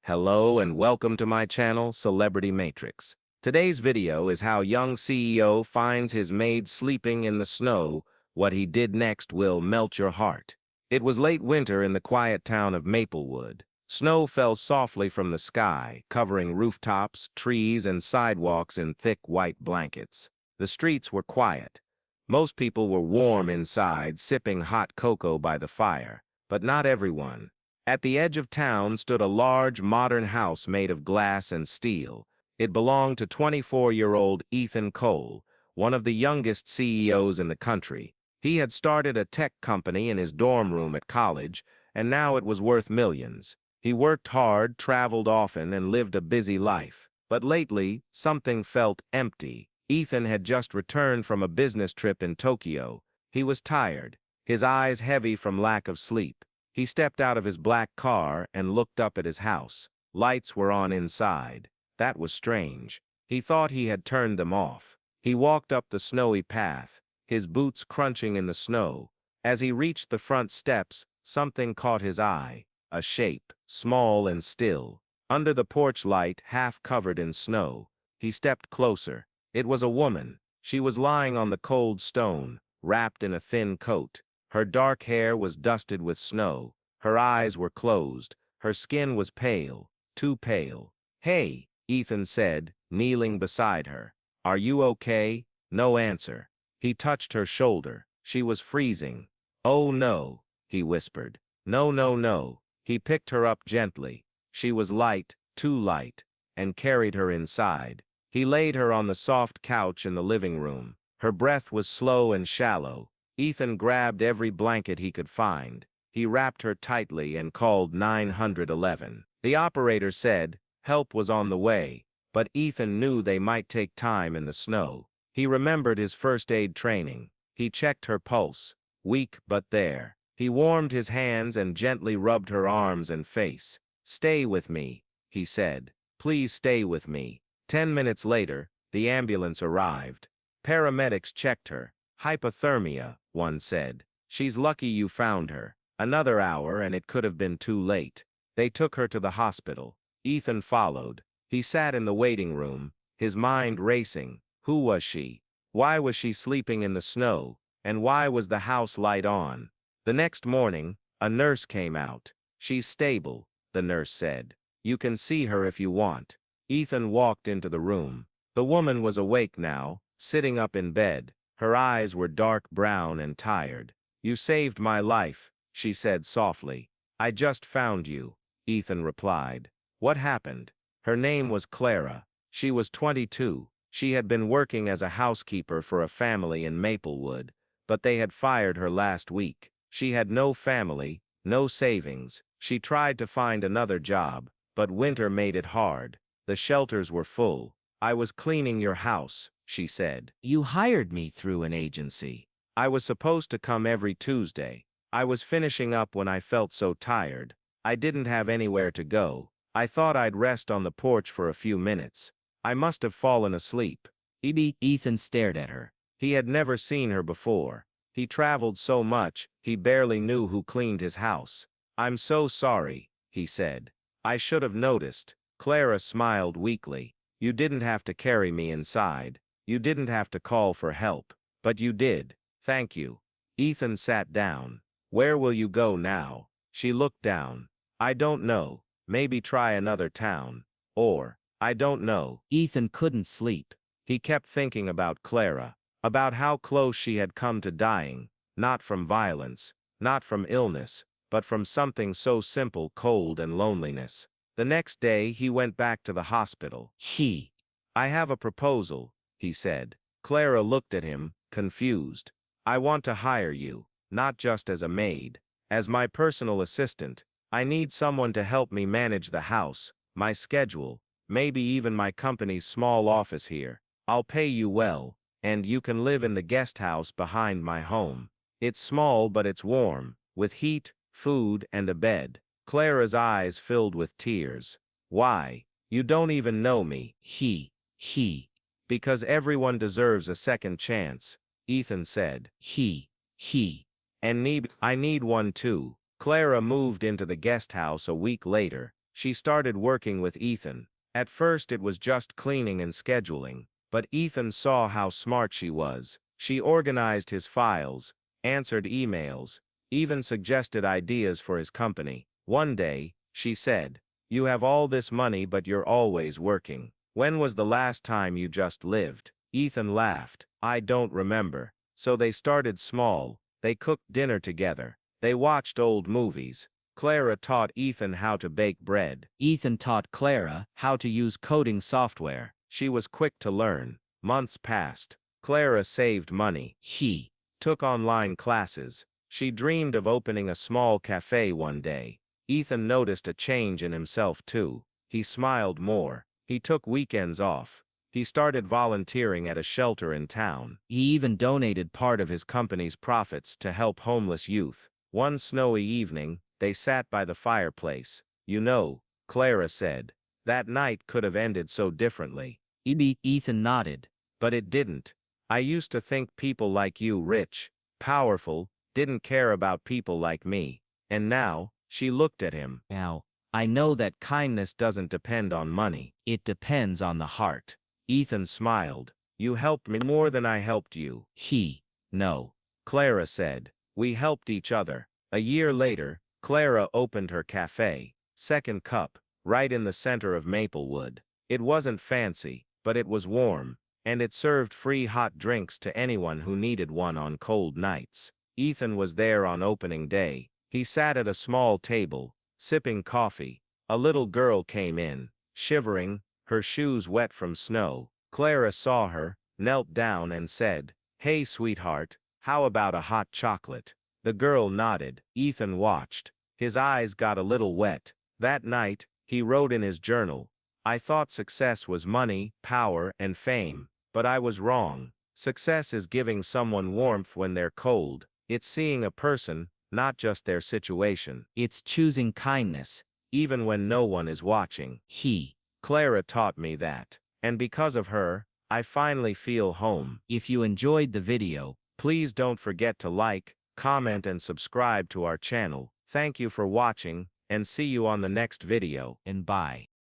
Hello and welcome to my channel, Celebrity Matrix. Today's video is how young CEO finds his maid sleeping in the snow. What he did next will melt your heart. It was late winter in the quiet town of Maplewood. Snow fell softly from the sky, covering rooftops, trees, and sidewalks in thick white blankets. The streets were quiet. Most people were warm inside, sipping hot cocoa by the fire, but not everyone. At the edge of town stood a large, modern house made of glass and steel. It belonged to 24-year-old Ethan Cole, one of the youngest CEOs in the country. He had started a tech company in his dorm room at college, and now it was worth millions. He worked hard, traveled often, and lived a busy life. But lately, something felt empty. Ethan had just returned from a business trip in Tokyo. He was tired, his eyes heavy from lack of sleep. He stepped out of his black car and looked up at his house. Lights were on inside. That was strange. He thought he had turned them off. He walked up the snowy path, his boots crunching in the snow. As he reached the front steps, something caught his eye, a shape, small and still. Under the porch light, half covered in snow, he stepped closer. It was a woman. She was lying on the cold stone, wrapped in a thin coat. Her dark hair was dusted with snow. Her eyes were closed. Her skin was pale, too pale. "Hey," Ethan said, kneeling beside her. "Are you okay?" No answer. He touched her shoulder. She was freezing. "Oh no," he whispered. "No, no, no." He picked her up gently. She was light, too light, and carried her inside. He laid her on the soft couch in the living room. Her breath was slow and shallow. Ethan grabbed every blanket he could find. He wrapped her tightly and called 911. The operator said help was on the way, but Ethan knew they might take time in the snow. He remembered his first aid training. He checked her pulse, weak but there. He warmed his hands and gently rubbed her arms and face. "Stay with me," he said. "Please stay with me." 10 minutes later, the ambulance arrived. Paramedics checked her. "Hypothermia," one said. "She's lucky you found her. Another hour and it could have been too late." They took her to the hospital. Ethan followed. He sat in the waiting room, his mind racing. Who was she? Why was she sleeping in the snow? And why was the house light on? The next morning, a nurse came out. "She's stable," the nurse said. "You can see her if you want." Ethan walked into the room. The woman was awake now, sitting up in bed. Her eyes were dark brown and tired. "You saved my life," she said softly. "I just found you," Ethan replied. "What happened?" Her name was Clara. She was 22. She had been working as a housekeeper for a family in Maplewood, but they had fired her last week. She had no family, no savings. She tried to find another job, but winter made it hard. The shelters were full. "I was cleaning your house," she said. "You hired me through an agency." "I was supposed to come every Tuesday. I was finishing up when I felt so tired. I didn't have anywhere to go. I thought I'd rest on the porch for a few minutes. I must have fallen asleep." Ethan stared at her. He had never seen her before. He traveled so much, he barely knew who cleaned his house. "I'm so sorry," he said. "I should have noticed." Clara smiled weakly. "You didn't have to carry me inside. You didn't have to call for help. But you did. Thank you." Ethan sat down. "Where will you go now?" She looked down. "I don't know. Maybe try another town. Or, I don't know." Ethan couldn't sleep. He kept thinking about Clara, about how close she had come to dying, not from violence, not from illness, but from something so simple, cold and loneliness. The next day he went back to the hospital. "I have a proposal," he said. Clara looked at him, confused. "I want to hire you, not just as a maid, as my personal assistant. I need someone to help me manage the house, my schedule, maybe even my company's small office here. I'll pay you well, and you can live in the guest house behind my home. It's small but it's warm, with heat, food, and a bed." Clara's eyes filled with tears. "Why? You don't even know me." "Because everyone deserves a second chance," Ethan said. "And I need one too." Clara moved into the guest house a week later. She started working with Ethan. At first it was just cleaning and scheduling, but Ethan saw how smart she was. She organized his files, answered emails, even suggested ideas for his company. One day, she said, "You have all this money but you're always working. When was the last time you just lived?" Ethan laughed. "I don't remember." So they started small. They cooked dinner together. They watched old movies. Clara taught Ethan how to bake bread. Ethan taught Clara how to use coding software. She was quick to learn. Months passed. Clara saved money. He took online classes. She dreamed of opening a small café one day. Ethan noticed a change in himself too. He smiled more. He took weekends off. He started volunteering at a shelter in town. He even donated part of his company's profits to help homeless youth. One snowy evening, they sat by the fireplace. "You know," Clara said, "that night could have ended so differently." Ethan nodded. "But it didn't. I used to think people like you, rich, powerful, didn't care about people like me. And now," she looked at him. "Now, I know that kindness doesn't depend on money. It depends on the heart." Ethan smiled. "You helped me more than I helped you." No, Clara said. "We helped each other." A year later, Clara opened her cafe, Second Cup, right in the center of Maplewood. It wasn't fancy, but it was warm, and it served free hot drinks to anyone who needed one on cold nights. Ethan was there on opening day. He sat at a small table, sipping coffee. A little girl came in, shivering, her shoes wet from snow. Clara saw her, knelt down and said, "Hey, sweetheart, how about a hot chocolate?" The girl nodded. Ethan watched. His eyes got a little wet. That night, he wrote in his journal, "I thought success was money, power, and fame, but I was wrong. Success is giving someone warmth when they're cold. It's seeing a person, not just their situation. It's choosing kindness, even when no one is watching." Clara taught me that. And because of her, I finally feel home. If you enjoyed the video, please don't forget to like, comment and subscribe to our channel. Thank you for watching, and see you on the next video, and bye.